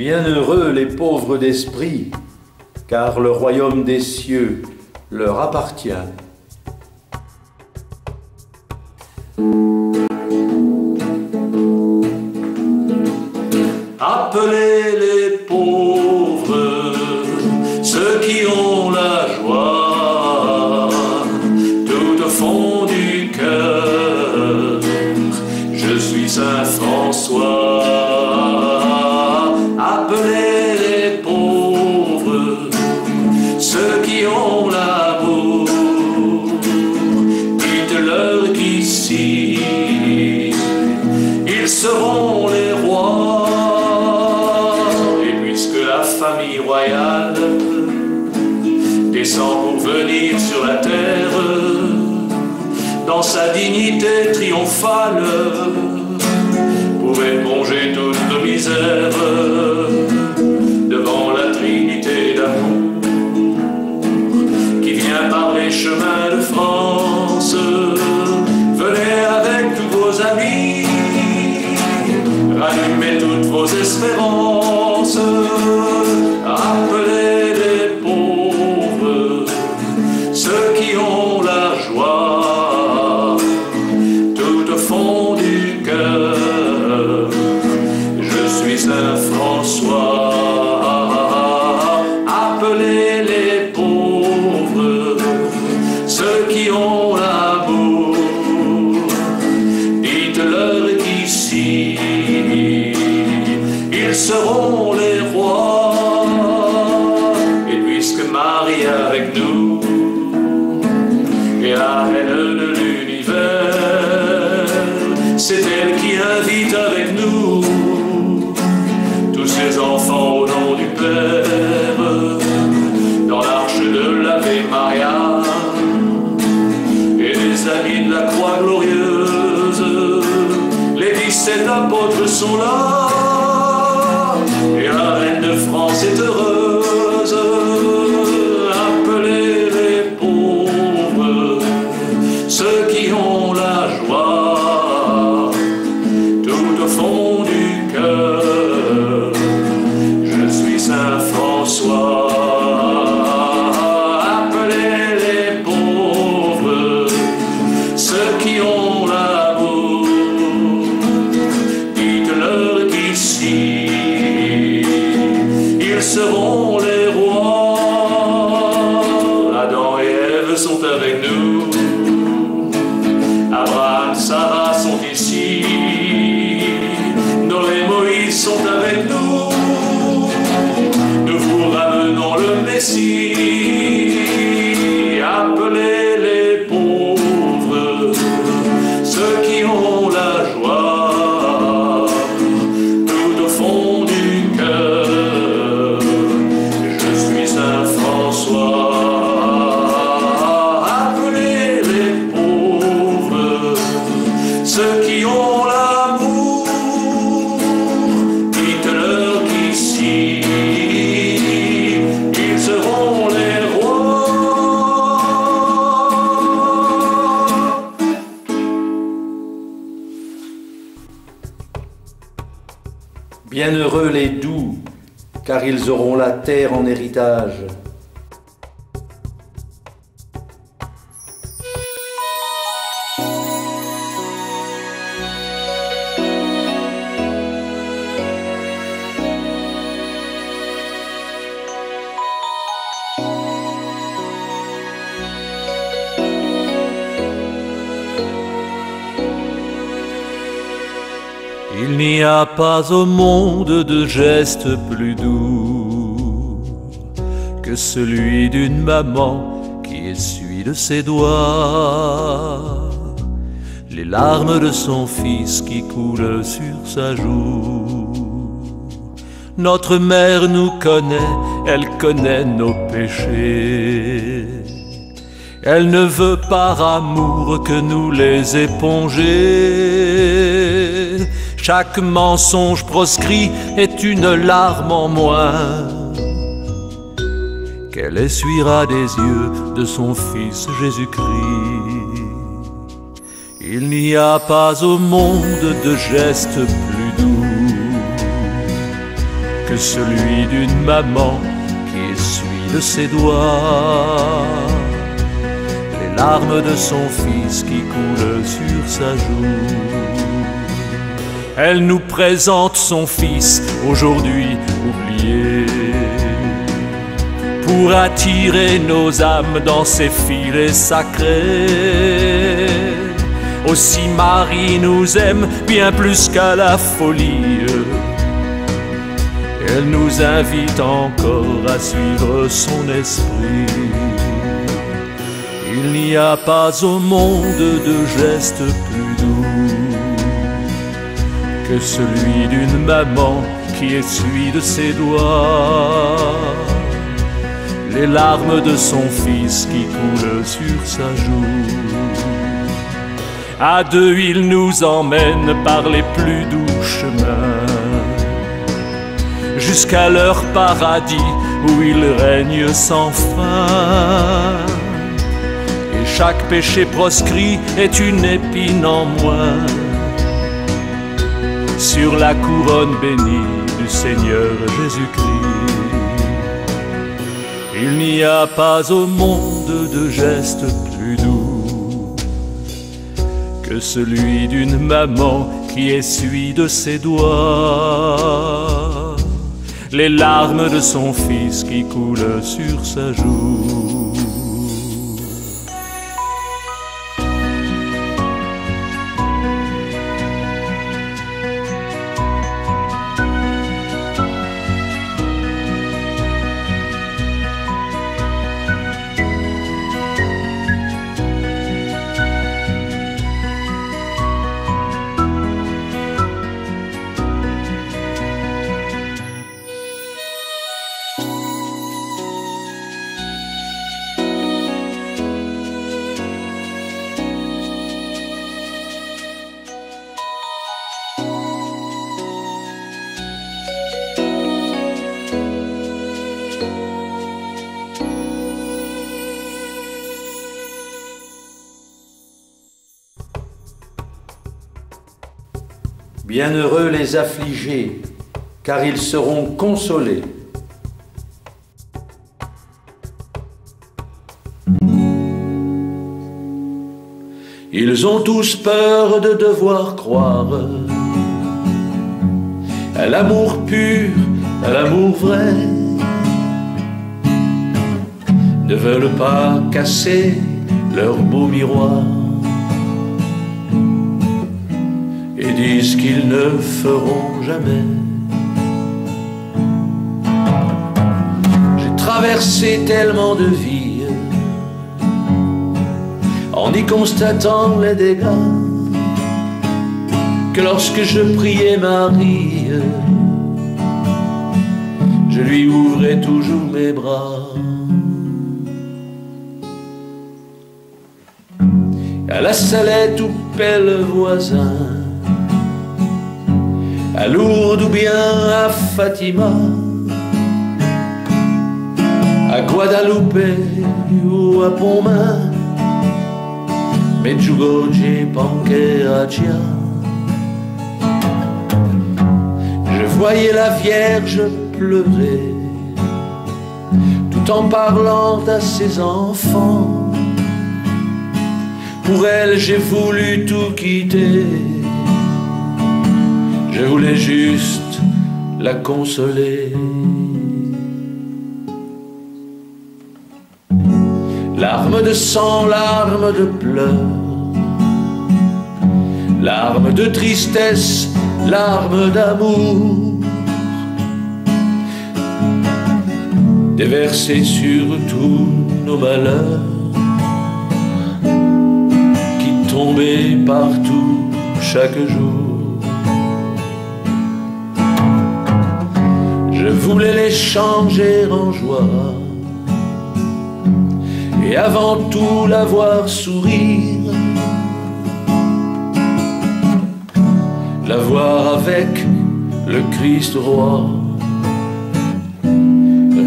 Bienheureux les pauvres d'esprit, car le royaume des cieux leur appartient. Appelez les pauvres, ceux qui ont la joie, tout au fond du cœur. Je suis Saint François. Appelez les pauvres, ceux qui ont l'amour. Dites-leur qu'ici, ils seront les rois. La famille royale descend pour venir sur la terre dans sa dignité triomphale pour éponger toutes nos misères devant la Trinité d'amour qui vient par les chemins de France. Venez avec tous vos amis, rallumez toutes vos espérances. Appelez les pauvres, ceux qui ont la joie, tout au fond du cœur. Je suis Saint François. Appelez les pauvres, ceux qui ont l'amour. Dites-leur qu'ici, ils seront les rois. Et puisque Marie est avec nous et la reine de l'univers, c'est elle qui invite avec nous tous ses enfants au nom du Père dans l'arche de l'Ave Maria et les amis de la croix glorieuse. Les 17 apôtres sont là. Et la reine de France est heureuse. Appelez les pauvres, ceux qui ont la joie, tout au fond du cœur. Je suis Saint François. Appelez les pauvres, ceux qui ont l'amour. Dites-leur qu'ici, ils seront les rois. Adam et Ève sont avec nous. Abraham, Sarah sont ici. Noé, Moïse sont avec nous. Nous vous ramenons le Messie. Appelez les pauvres, ceux qui ont la joie, tout au fond du cœur. Je suis Saint François. Appelez les pauvres, ceux qui ont l'amour. Dites-leur qu'ici, ils seront les rois. Bienheureux les doux, car ils auront la terre en héritage. Il n'y a pas au monde de geste plus doux que celui d'une maman qui essuie de ses doigts les larmes de son fils qui coulent sur sa joue. Notre mère nous connaît, elle connaît nos péchés. Elle ne veut par amour que nous les éponger. Chaque mensonge proscrit est une larme en moins qu'elle essuiera des yeux de son Fils Jésus-Christ. Il n'y a pas au monde de geste plus doux que celui d'une maman qui essuie de ses doigts les larmes de son fils qui coulent sur sa joue. Elle nous présente son fils aujourd'hui oublié, pour attirer nos âmes dans ses filets sacrés. Aussi Marie nous aime bien plus qu'à la folie. Elle nous invite encore à suivre son esprit. Il n'y a pas au monde de geste plus doux que celui d'une maman qui essuie de ses doigts les larmes de son fils qui coulent sur sa joue. À deux, il nous emmène par les plus doux chemins jusqu'à leur paradis où il règne sans fin. Et chaque péché proscrit est une épine en moins sur la couronne bénie du Seigneur Jésus-Christ. Il n'y a pas au monde de geste plus doux que celui d'une maman qui essuie de ses doigts les larmes de son fils qui coulent sur sa joue. Bienheureux les affligés, car ils seront consolés. Ils ont tous peur de devoir croire à l'amour pur, à l'amour vrai, ne veulent pas casser leur beau miroir et disent qu'ils ne feront jamais. J'ai traversé tellement de vies en y constatant les dégâts, que lorsque je priais Marie, je lui ouvrais toujours mes bras. À la Salette ou Pellevoisin, à Lourdes ou bien à Fatima, à Guadalupe ou à Pontmain, Medjugorje, Panqueatia, je voyais la Vierge pleurer, tout en parlant à ses enfants. Pour elle, j'ai voulu tout quitter, je voulais juste la consoler. Larmes de sang, larmes de pleurs, larmes de tristesse, larmes d'amour, déversées sur tous nos malheurs, qui tombaient partout chaque jour. Je voulais les changer en joie, et avant tout la voir sourire, la voir avec le Christ roi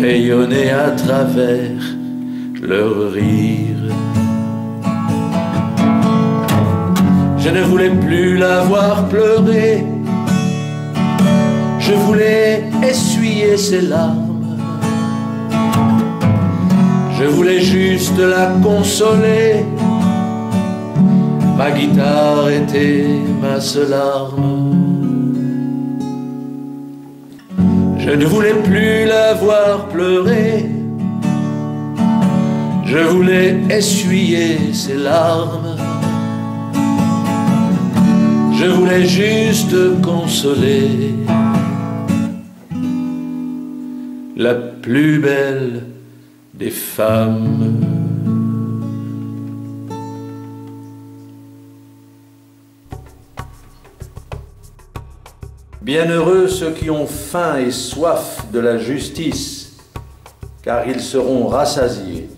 rayonner à travers leur rire. Je ne voulais plus la voir pleurer, je voulais essuyer essuyer ses larmes. Je voulais juste la consoler. Ma guitare était ma seule arme. Je ne voulais plus la voir pleurer. Je voulais essuyer ses larmes. Je voulais juste consoler la plus belle des femmes. Bienheureux ceux qui ont faim et soif de la justice, car ils seront rassasiés.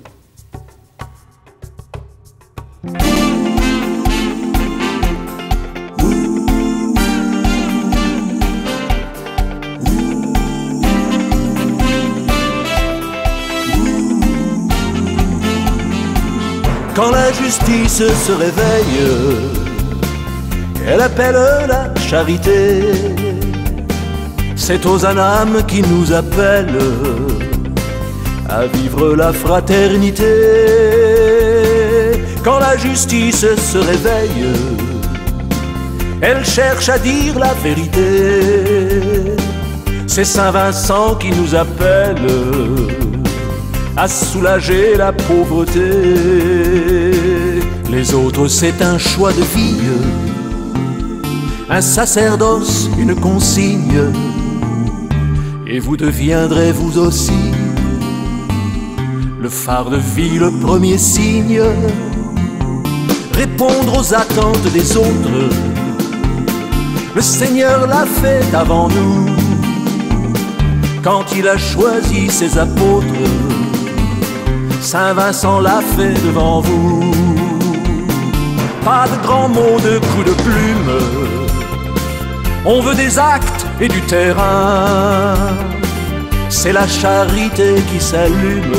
Quand la justice se réveille, elle appelle la charité. C'est Hosanna qui nous appelle à vivre la fraternité. Quand la justice se réveille, elle cherche à dire la vérité. C'est Saint Vincent qui nous appelle à soulager la pauvreté. Les autres, c'est un choix de vie, un sacerdoce, une consigne, et vous deviendrez vous aussi le phare de vie, le premier signe. Répondre aux attentes des autres, le Seigneur l'a fait avant nous. Quand il a choisi ses apôtres, Saint Vincent l'a fait devant vous. Pas de grands mots, de coups de plume, on veut des actes et du terrain. C'est la charité qui s'allume.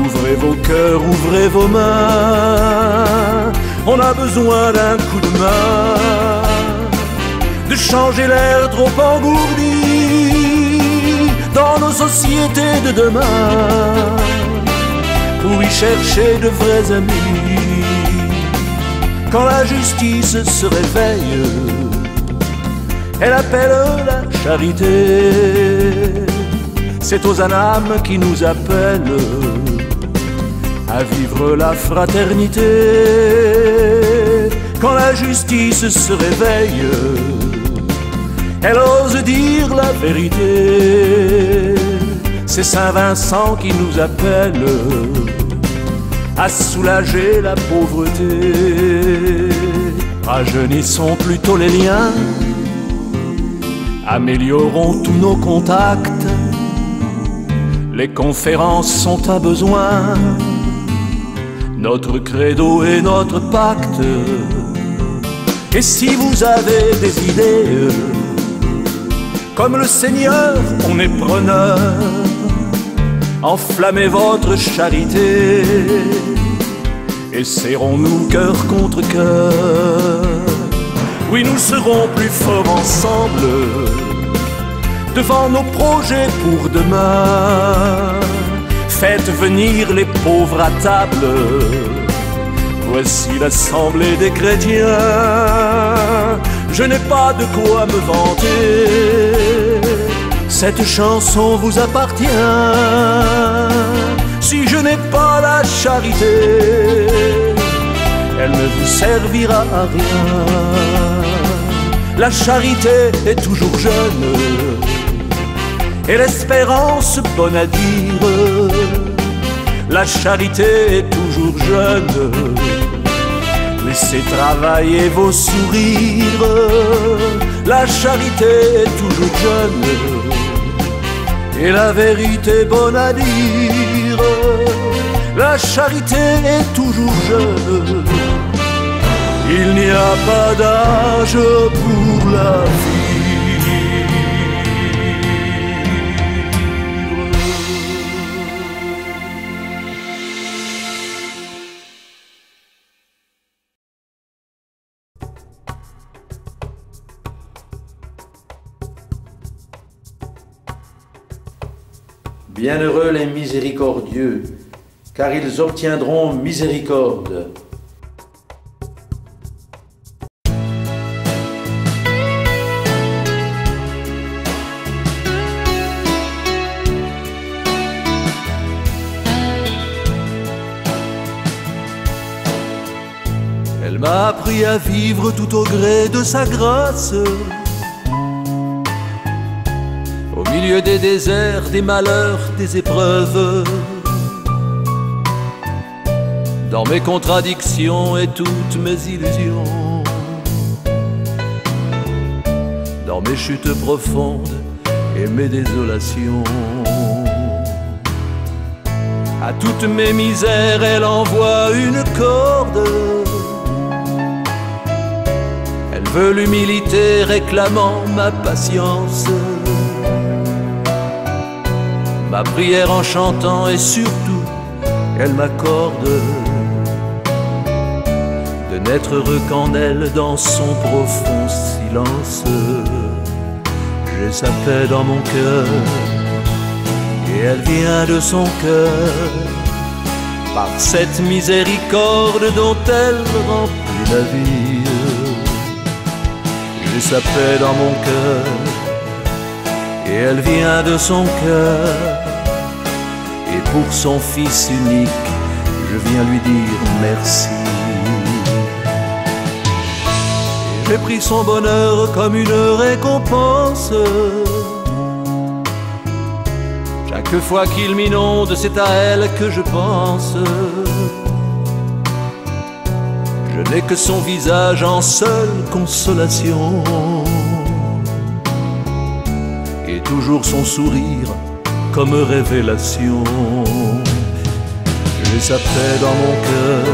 Ouvrez vos cœurs, ouvrez vos mains. On a besoin d'un coup de main, de changer l'air trop engourdi dans nos sociétés de demain, pour y chercher de vrais amis. Quand la justice se réveille, elle appelle la charité. C'est Hosanna qui nous appelle à vivre la fraternité. Quand la justice se réveille, elle ose dire la vérité. C'est Saint Vincent qui nous appelle à soulager la pauvreté. Rajeunissons plutôt les liens, améliorons tous nos contacts. Les conférences sont un besoin, notre credo et notre pacte. Et si vous avez des idées, comme le Seigneur, on est preneur. Enflammez votre charité et serrons-nous cœur contre cœur. Oui, nous serons plus forts ensemble devant nos projets pour demain. Faites venir les pauvres à table, voici l'assemblée des chrétiens. Je n'ai pas de quoi me vanter, cette chanson vous appartient. Si je n'ai pas la charité, elle ne vous servira à rien. La charité est toujours jeune et l'espérance bonne à dire. La charité est toujours jeune, laissez travailler vos sourires. La charité est toujours jeune et la vérité bonne à dire. La charité est toujours jeune, il n'y a pas d'âge pour la vie. Bienheureux les miséricordieux, car ils obtiendront miséricorde. Elle m'a appris à vivre tout au gré de sa grâce, au milieu des déserts, des malheurs, des épreuves, dans mes contradictions et toutes mes illusions, dans mes chutes profondes et mes désolations. À toutes mes misères, elle envoie une corde. Elle veut l'humilité, réclamant ma patience, ma prière en chantant, et surtout, elle m'accorde de n'être heureux qu'en elle, dans son profond silence. J'ai sa paix dans mon cœur, et elle vient de son cœur, par cette miséricorde dont elle remplit ma vie. J'ai sa paix dans mon cœur, et elle vient de son cœur, et pour son Fils unique, je viens lui dire merci. J'ai pris son bonheur comme une récompense. Chaque fois qu'il m'inonde, c'est à elle que je pense. Je n'ai que son visage en seule consolation, et toujours son sourire comme révélation. J'ai sa paix dans mon cœur,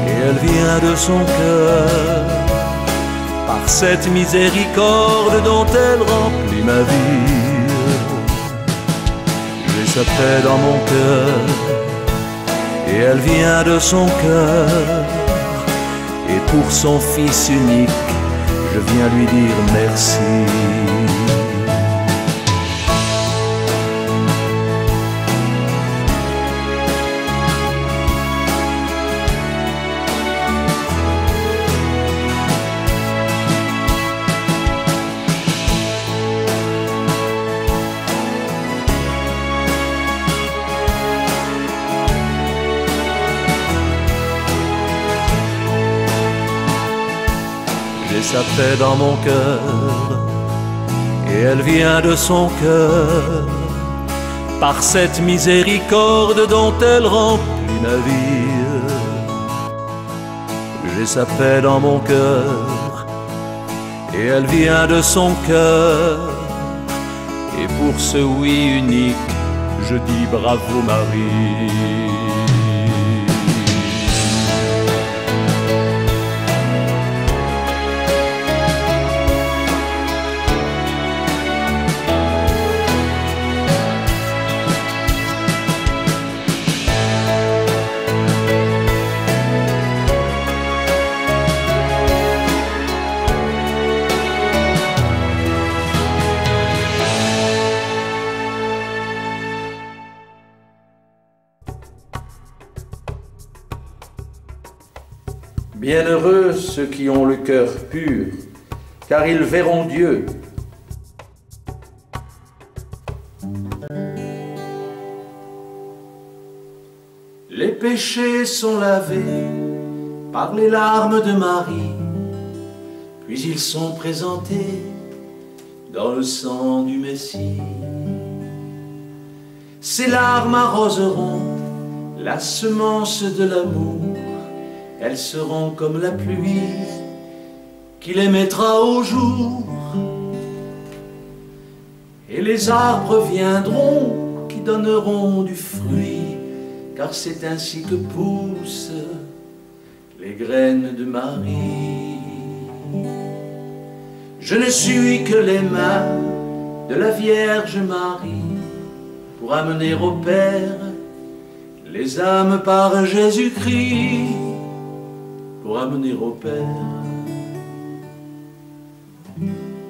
et elle vient de son cœur, par cette miséricorde dont elle remplit ma vie. J'ai sa paix dans mon cœur, et elle vient de son cœur, et pour son Fils unique, je viens lui dire merci. J'ai sa paix dans mon cœur, et elle vient de son cœur, par cette miséricorde dont elle remplit ma vie. J'ai sa paix dans mon cœur, et elle vient de son cœur, et pour ce oui unique, je dis bravo Marie. Bienheureux ceux qui ont le cœur pur, car ils verront Dieu. Les péchés sont lavés par les larmes de Marie, puis ils sont présentés dans le sang du Messie. Ces larmes arroseront la semence de l'amour. Elles seront comme la pluie qui les mettra au jour. Et les arbres viendront qui donneront du fruit, car c'est ainsi que poussent les graines de Marie. Je ne suis que les mains de la Vierge Marie pour amener au Père les âmes par Jésus-Christ. Pour amener au Père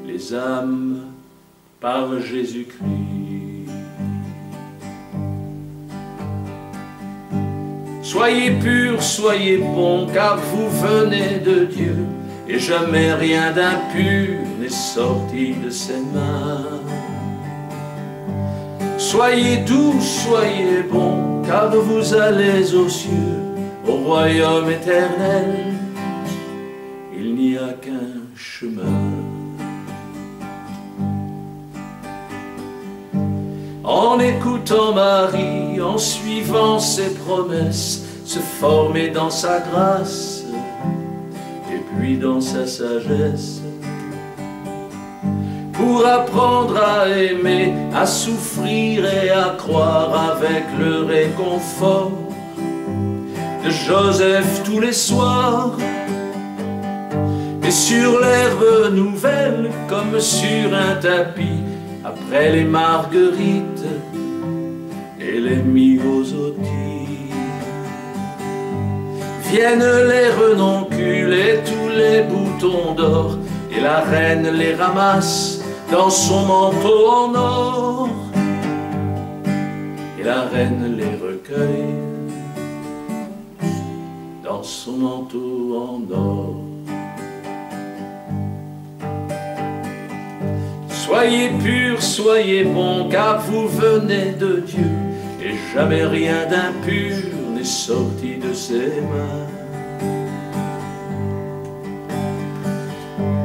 les âmes par Jésus-Christ. Soyez purs, soyez bons, car vous venez de Dieu, et jamais rien d'impur n'est sorti de ses mains. Soyez doux, soyez bons, car vous allez aux cieux, au royaume éternel. Il n'y a qu'un chemin. En écoutant Marie, en suivant ses promesses, se former dans sa grâce et puis dans sa sagesse, pour apprendre à aimer, à souffrir et à croire avec le réconfort de Joseph tous les soirs. Et sur l'herbe nouvelle, comme sur un tapis, après les marguerites et les myosotis, viennent les renoncules et tous les boutons d'or, et la reine les ramasse dans son manteau en or, et la reine les recueille dans son manteau en or. Soyez purs, soyez bons, car vous venez de Dieu, et jamais rien d'impur n'est sorti de ses mains.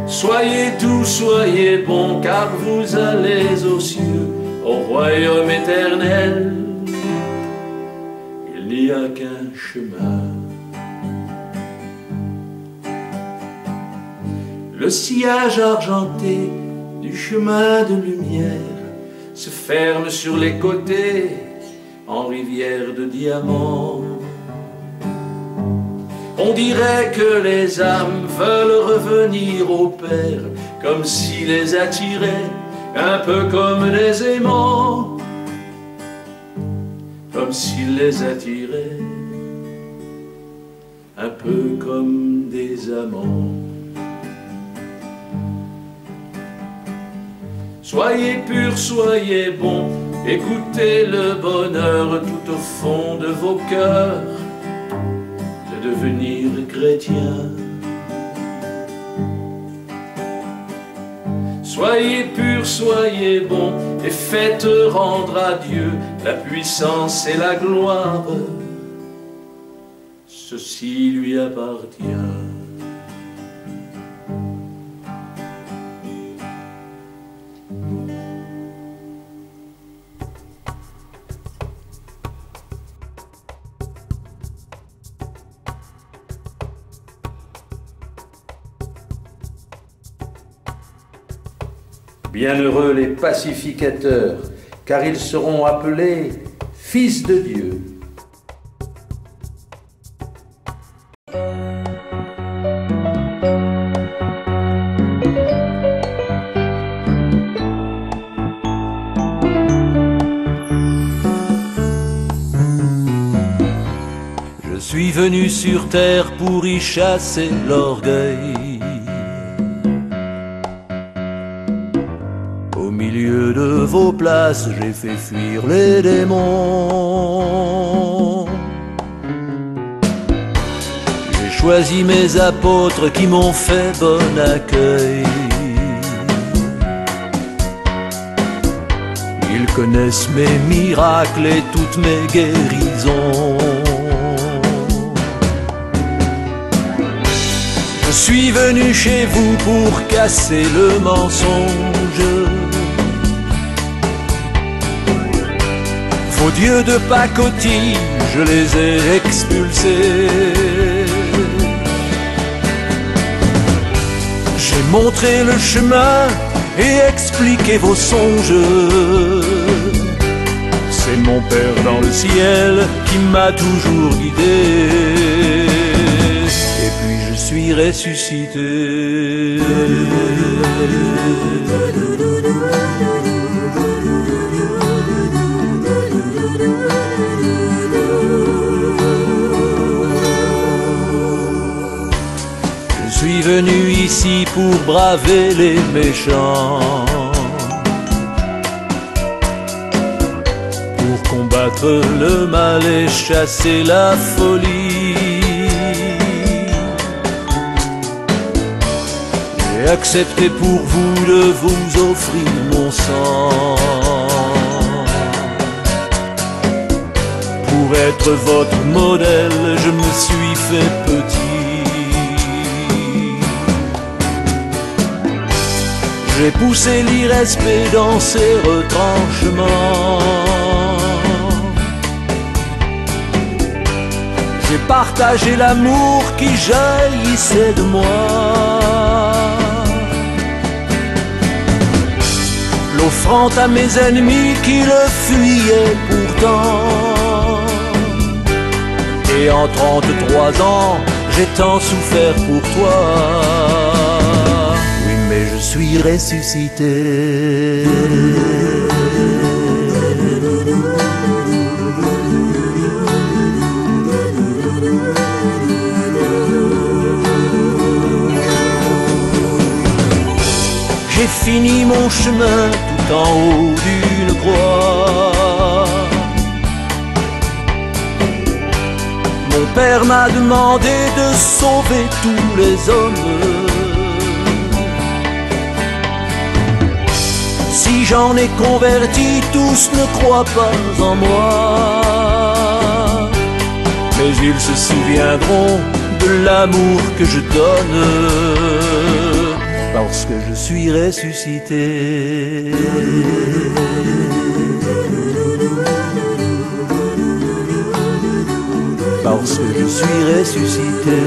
Soyez doux, soyez bons, car vous allez aux cieux, au royaume éternel. Il n'y a qu'un chemin. Le sillage argenté du chemin de lumière se ferme sur les côtés en rivière de diamants. On dirait que les âmes veulent revenir au Père, comme s'il les attirait, un peu comme des aimants, comme s'il les attirait, un peu comme des amants. Soyez purs, soyez bons, écoutez le bonheur tout au fond de vos cœurs, de devenir chrétien. Soyez purs, soyez bons, et faites rendre à Dieu la puissance et la gloire. Ceci lui appartient. Bienheureux les pacificateurs, car ils seront appelés fils de Dieu. Je suis venu sur terre pour y chasser l'orgueil. Au milieu de vos places, j'ai fait fuir les démons. J'ai choisi mes apôtres qui m'ont fait bon accueil. Ils connaissent mes miracles et toutes mes guérisons. Je suis venu chez vous pour casser le mensonge. Vos dieux de pacotille, je les ai expulsés. J'ai montré le chemin et expliqué vos songes. C'est mon Père dans le ciel qui m'a toujours guidé. Et puis je suis ressuscité. Je suis venu ici pour braver les méchants, pour combattre combattre le mal et chasser la folie. J'ai accepté pour vous de vous offrir mon sang, pour être votre modèle, je me suis fait petit. J'ai poussé l'irrespect dans ses retranchements. J'ai partagé l'amour qui jaillissait de moi, l'offrant à mes ennemis qui le fuyaient pourtant. Et en 33 ans, j'ai tant souffert pour toi. Oui, mais je suis ressuscité. J'ai fini mon chemin tout en haut d'une croix. Mon père m'a demandé de sauver tous les hommes. Si j'en ai converti, tous ne croient pas en moi, mais ils se souviendront de l'amour que je donne, parce que je suis ressuscité. Parce que je suis ressuscité.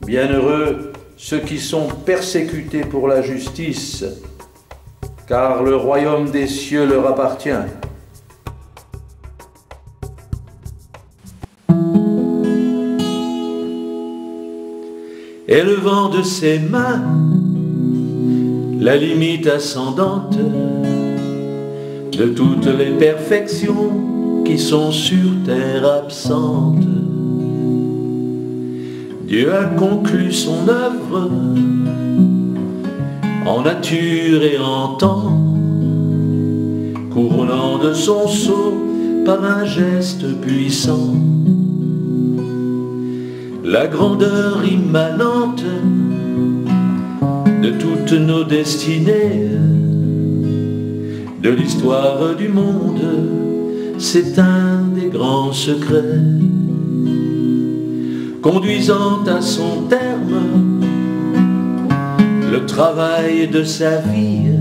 Bienheureux ceux qui sont persécutés pour la justice, car le royaume des cieux leur appartient. Élevant de ses mains la limite ascendante de toutes les perfections qui sont sur terre absentes, Dieu a conclu son œuvre en nature et en temps, couronnant de son sceau par un geste puissant la grandeur immanente de toutes nos destinées, de l'histoire du monde. C'est un des grands secrets, conduisant à son terme le travail de sa vie,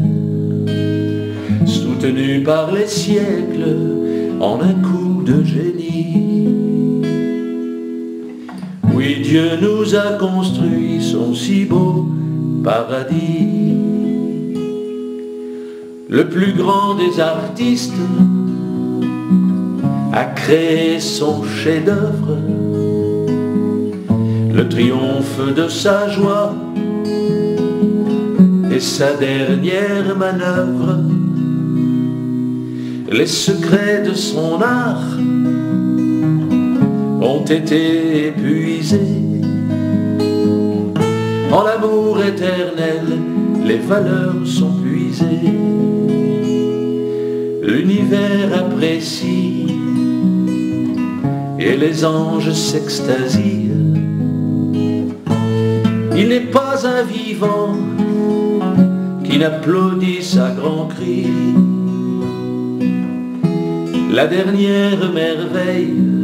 soutenu par les siècles en un coup de génie. Oui, Dieu nous a construit son si beau paradis. Le plus grand des artistes a créé son chef-d'œuvre, le triomphe de sa joie et sa dernière manœuvre. Les secrets de son art ont été épuisés. En l'amour éternel, les valeurs sont puisées. L'univers apprécie et les anges s'extasient. Il n'est pas un vivant qui n'applaudisse à grands cris la dernière merveille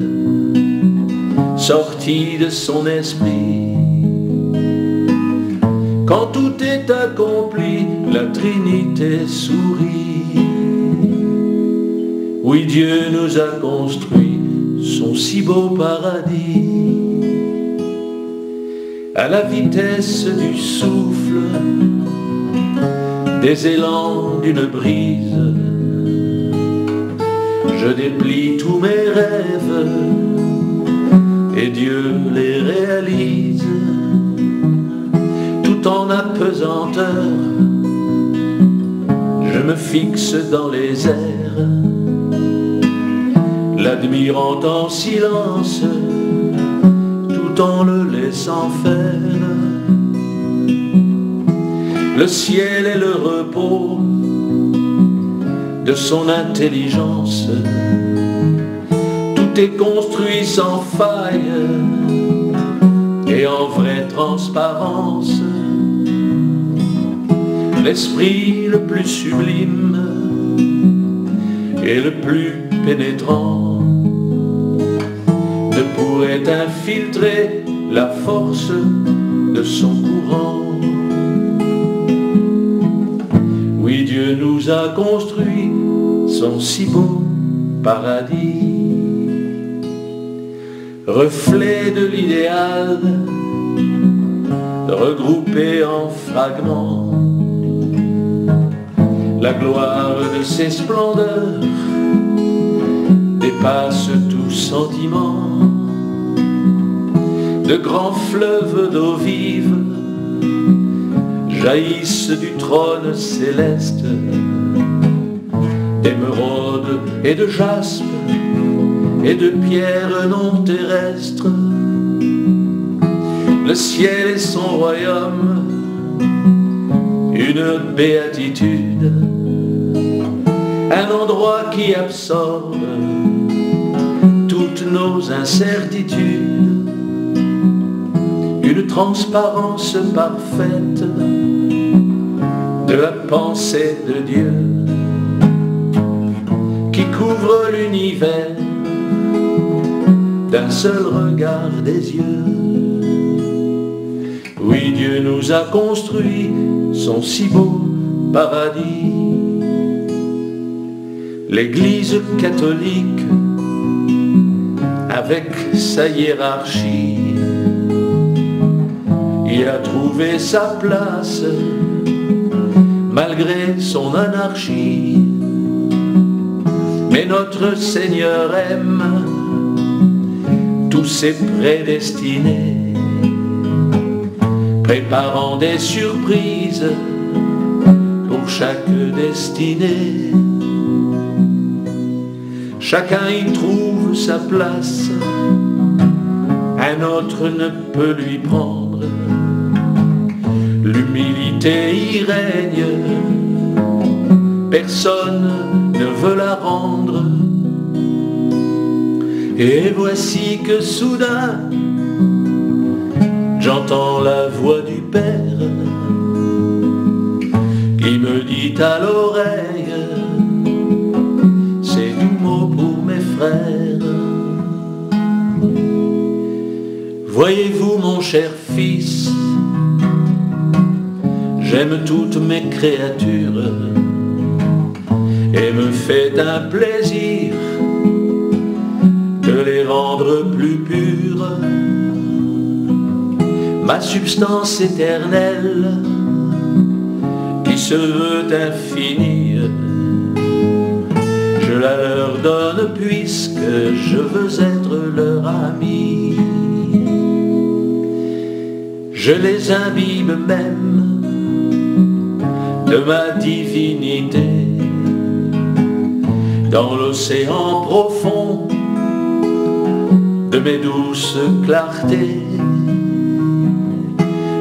sortie de son esprit. Quand tout est accompli, la Trinité sourit. Oui, Dieu nous a construit son si beau paradis. À la vitesse du souffle, des élans d'une brise, je déplie tous mes rêves et Dieu les réalise. Tout en apesanteur, je me fixe dans les airs, l'admirant en silence, tout en le laissant faire. Le ciel est le repos de son intelligence. Tout est construit sans faille et en vraie transparence. L'esprit le plus sublime et le plus pénétrant ne pourrait infiltrer la force de son courant. Oui, Dieu nous a construit son si beau paradis, reflet de l'idéal regroupé en fragments. La gloire de ses splendeurs dépasse tout sentiment. De grands fleuves d'eau vive jaillissent du trône céleste, d'émeraude et de jaspe et de pierres non terrestres. Le ciel est son royaume, une béatitude, un endroit qui absorbe toutes nos incertitudes, une transparence parfaite de la pensée de Dieu qui couvre l'univers d'un seul regard des yeux. Oui, Dieu nous a construit son si beau paradis. L'Église catholique, avec sa hiérarchie, y a trouvé sa place malgré son anarchie. Mais notre Seigneur aime tous ses prédestinés, préparant des surprises pour chaque destinée. Chacun y trouve sa place, un autre ne peut lui prendre. L'humilité y règne, personne ne veut la rendre. Et voici que soudain, j'entends la voix du Père qui me dit à l'oreille ces doux mots pour mes frères. Voyez-vous mon cher fils, j'aime toutes mes créatures et me fait un plaisir de les rendre plus pures. Ma substance éternelle qui se veut infinie, je la leur donne puisque je veux être leur ami. Je les imbibe même de ma divinité dans l'océan profond de mes douces clartés.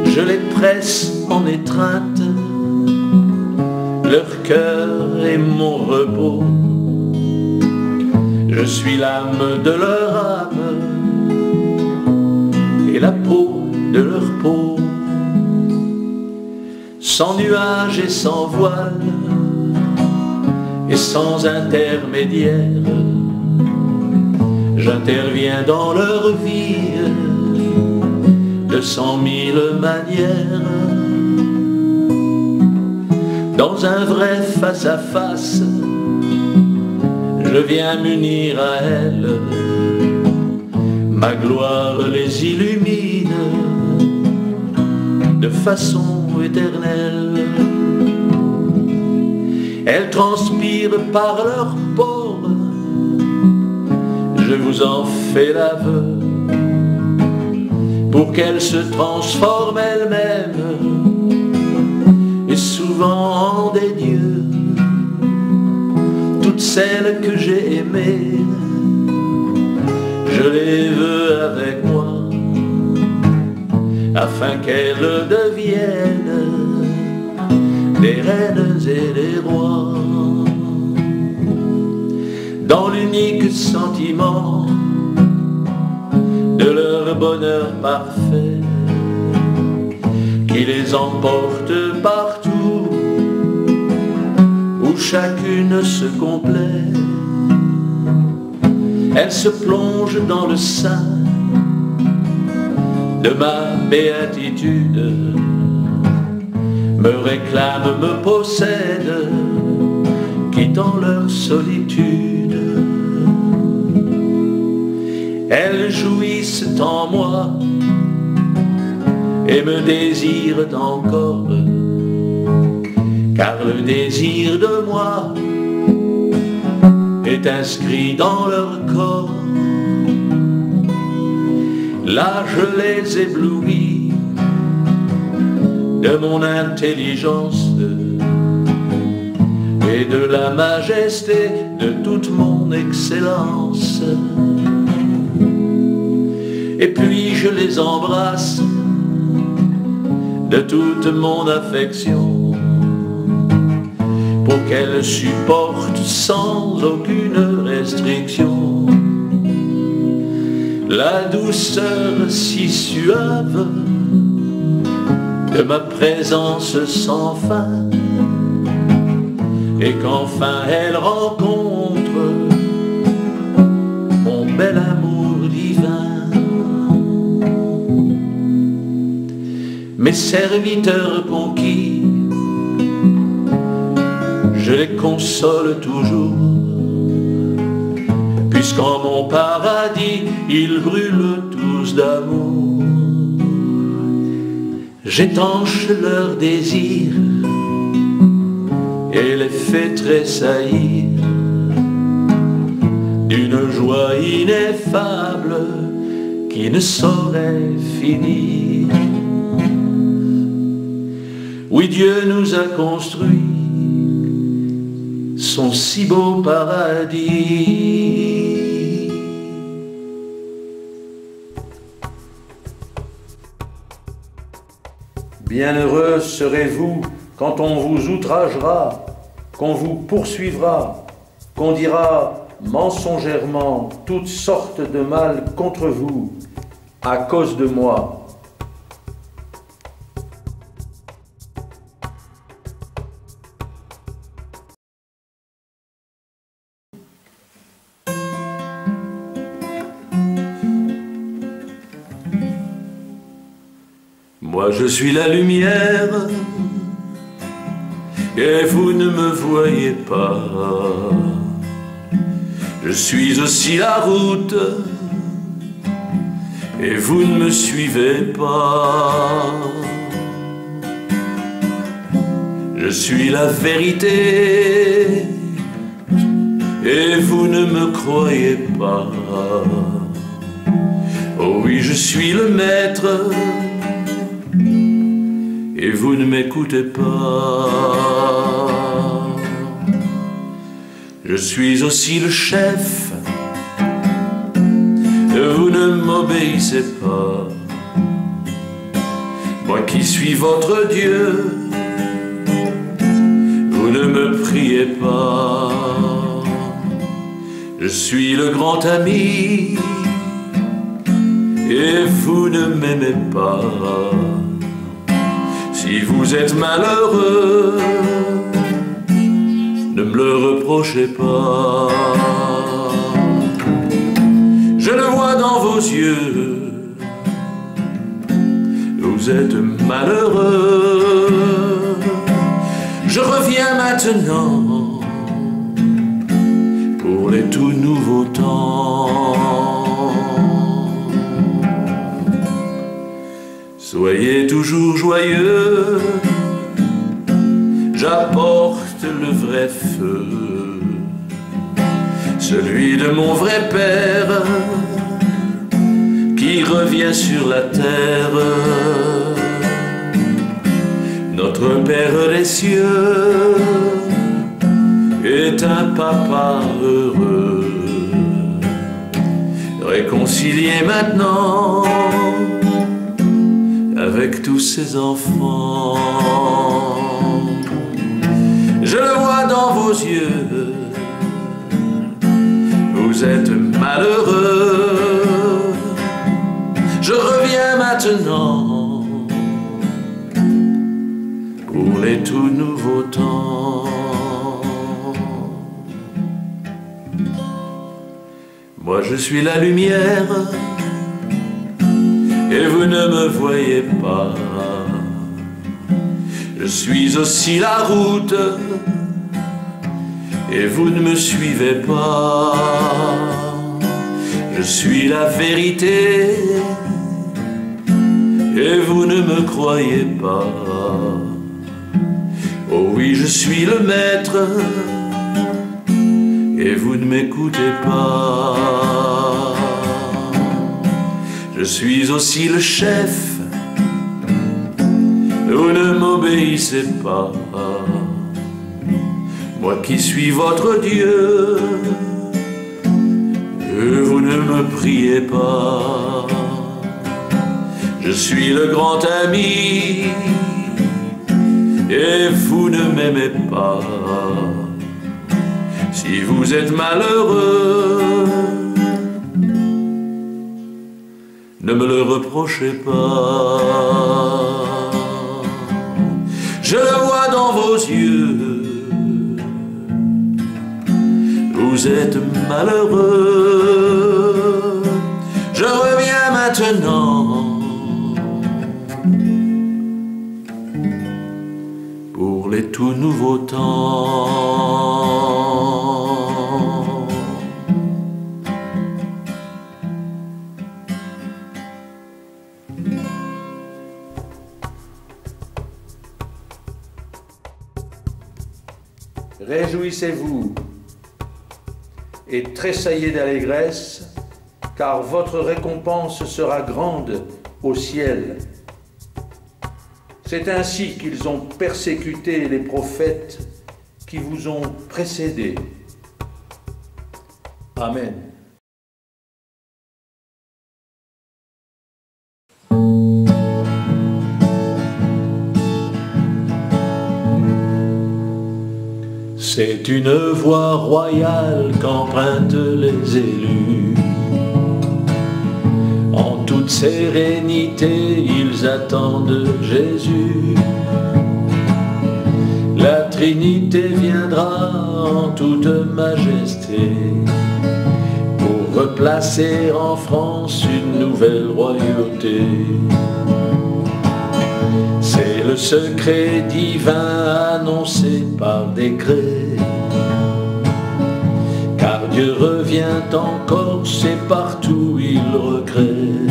Je les presse en étreinte, leur cœur est mon repos. Je suis l'âme de leur âme et la peau de leur peau. Sans nuages et sans voile et sans intermédiaire, j'interviens dans leur vie de 100 000 manières. Dans un vrai face-à-face, je viens m'unir à elles. Ma gloire les illumine de façon éternelle. Elles transpirent par leurs pores, je vous en fais l'aveu, pour qu'elles se transforment elles-mêmes et souvent en des dieux. Toutes celles que j'ai aimées, je les veux avec moi, afin qu'elles deviennent les reines et les rois. Dans l'unique sentiment de leur bonheur parfait, qui les emporte partout où chacune se complaît. Elle se plonge dans le sein de ma béatitude, me réclame, me possède, quittant leur solitude. Elles jouissent en moi et me désirent encore, car le désir de moi est inscrit dans leur corps. Là je les éblouis de mon intelligence et de la majesté de toute mon excellence. Et puis je les embrasse de toute mon affection, pour qu'elles supportent sans aucune restriction la douceur si suave de ma présence sans fin, et qu'enfin elles rencontrent mon bel amour divin. Mes serviteurs conquis, je les console toujours, puisqu'en mon paradis ils brûlent tous d'amour. J'étanche leurs désirs et les fais tressaillir d'une joie ineffable qui ne saurait finir. Oui, Dieu nous a construit son si beau paradis. Bienheureux serez-vous quand on vous outragera, qu'on vous poursuivra, qu'on dira mensongèrement toutes sortes de mal contre vous à cause de moi. Moi je suis la lumière et vous ne me voyez pas. Je suis aussi la route et vous ne me suivez pas. Je suis la vérité et vous ne me croyez pas. Oh oui, je suis le maître et vous ne m'écoutez pas. Je suis aussi le chef, vous ne m'obéissez pas. Moi qui suis votre Dieu, vous ne me priez pas. Je suis le grand ami et vous ne m'aimez pas. Si vous êtes malheureux, ne me le reprochez pas. Je le vois dans vos yeux, vous êtes malheureux. Je reviens maintenant pour les tout nouveaux temps. Soyez toujours joyeux, j'apporte le vrai feu, celui de mon vrai Père qui revient sur la terre. Notre Père des cieux est un papa heureux, réconcilié maintenant avec tous ses enfants. je le vois dans vos yeux, vous êtes malheureux. Je reviens maintenant pour les tout nouveaux temps. Moi je suis la lumière et vous ne me voyez pas. Je suis aussi la route et vous ne me suivez pas. Je suis la vérité et vous ne me croyez pas. Oh oui, je suis le maître et vous ne m'écoutez pas. Je suis aussi le chef, vous ne m'obéissez pas. Moi qui suis votre Dieu, vous ne me priez pas. Je suis le grand ami et vous ne m'aimez pas. Si vous êtes malheureux, ne me le reprochez pas. Je le vois dans vos yeux, vous êtes malheureux. Je reviens maintenant pour les tout nouveaux temps. Réjouissez-vous et tressaillez d'allégresse, car votre récompense sera grande au ciel. C'est ainsi qu'ils ont persécuté les prophètes qui vous ont précédés. Amen. C'est une voie royale qu'empruntent les élus. En toute sérénité, ils attendent Jésus. La Trinité viendra en toute majesté pour replacer en France une nouvelle royauté. C'est le secret divin annoncé par décret, car Dieu revient en Corse et partout il recrée.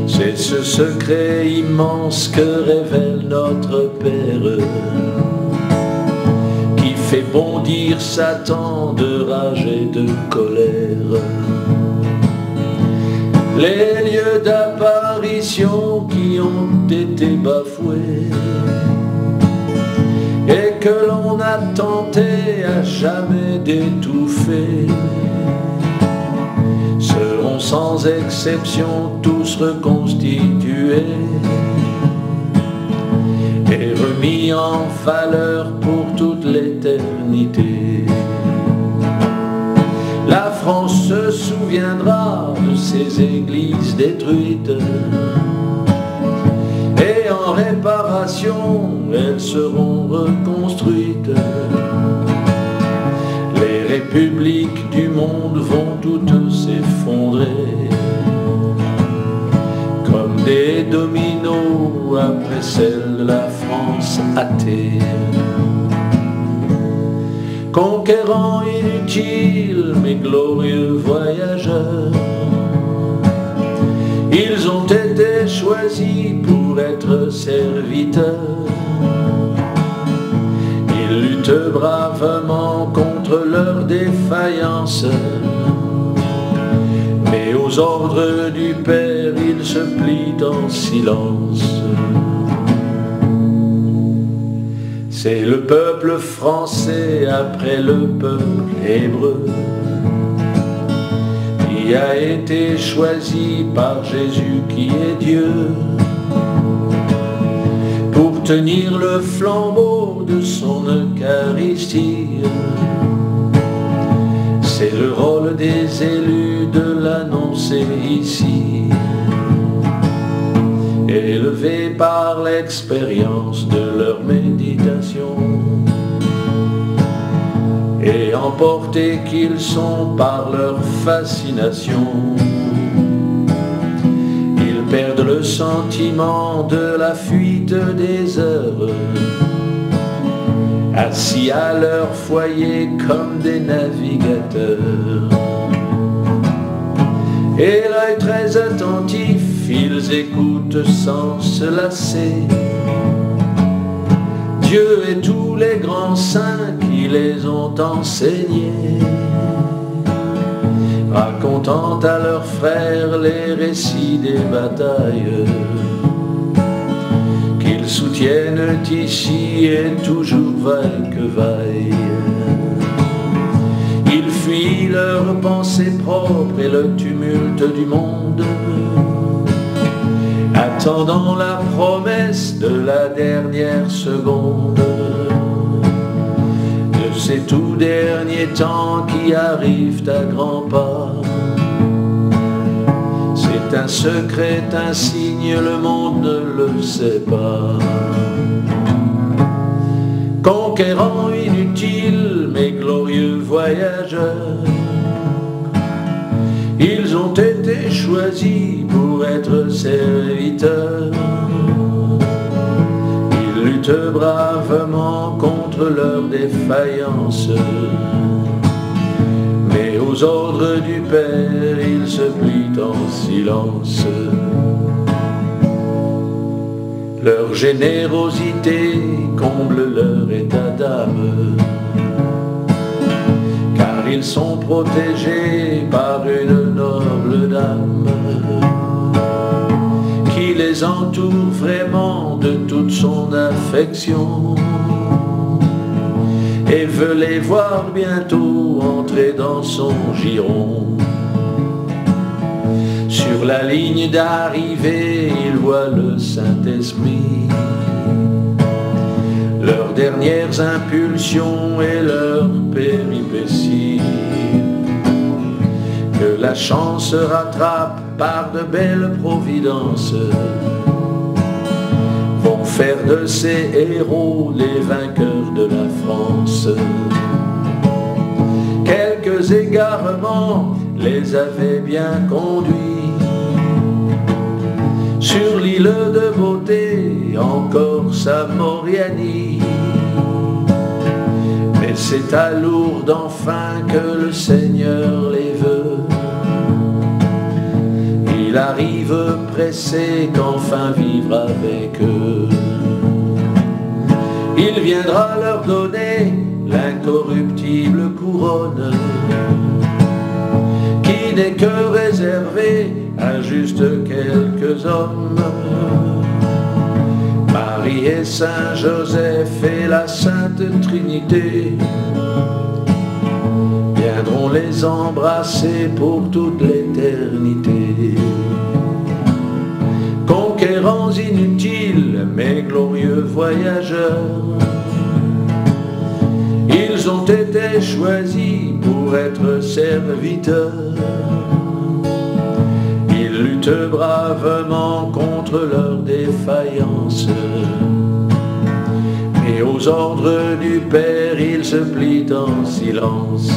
C'est ce secret immense que révèle notre Père, qui fait bondir Satan de rage et de colère. Les lieux d'apparition qui ont été bafoués et que l'on a tenté à jamais d'étouffer seront sans exception tous reconstitués et remis en valeur pour toute l'éternité. La France se souviendra de ces églises détruites et en réparation elles seront reconstruites. Les républiques du monde vont toutes s'effondrer comme des dominos après celle de la France athée. Conquérants inutiles, mais glorieux voyageurs, ils ont été choisis pour être serviteurs. Ils luttent bravement contre leurs défaillances, mais aux ordres du Père, ils se plient en silence. C'est le peuple français après le peuple hébreu qui a été choisi par Jésus qui est Dieu pour tenir le flambeau de son Eucharistie. C'est le rôle des élus de l'annoncer ici, élevés par l'expérience de leur méditation, et emportés qu'ils sont par leur fascination. Ils perdent le sentiment de la fuite des heures, assis à leur foyer comme des navigateurs. Et l'œil très attentif, ils écoutent sans se lasser Dieu et tous les grands saints qui les ont enseignés, racontant à leurs frères les récits des batailles qu'ils soutiennent ici et toujours vaille que vaille. Ils fuient leurs pensées propres et le tumulte du monde, attendant la promesse de la dernière seconde, de ces tout derniers temps qui arrivent à grands pas. C'est un secret, un signe, le monde ne le sait pas. Conquérants inutiles, mais glorieux voyageurs, ils ont été choisis pour être serviteurs. Ils luttent bravement contre leurs défaillances, mais aux ordres du Père, ils se plient en silence. Leur générosité comble leur état d'âme, car ils sont protégés par une noble dame qui les entoure vraiment de toute son affection et veut les voir bientôt entrer dans son giron. Sur la ligne d'arrivée, ils voient le Saint-Esprit, leurs dernières impulsions et leurs péripéties, que la chance rattrape par de belles providences, vont faire de ces héros les vainqueurs de la France. Quelques égarements les avaient bien conduits sur l'île de beauté, encore à Moriani. Mais c'est à Lourdes enfin que le Seigneur les veut. Il arrive pressé qu'enfin vivre avec eux. Il viendra leur donner l'incorruptible couronne, qui n'est que réservée à juste quelques hommes. Marie et Saint Joseph et la Sainte Trinité viendront les embrasser pour toute l'éternité. Conquérants inutiles, mais glorieux voyageurs, ils ont été choisis pour être serviteurs. Ils luttent bravement contre leurs défaillances, et aux ordres du Père, ils se plient en silence.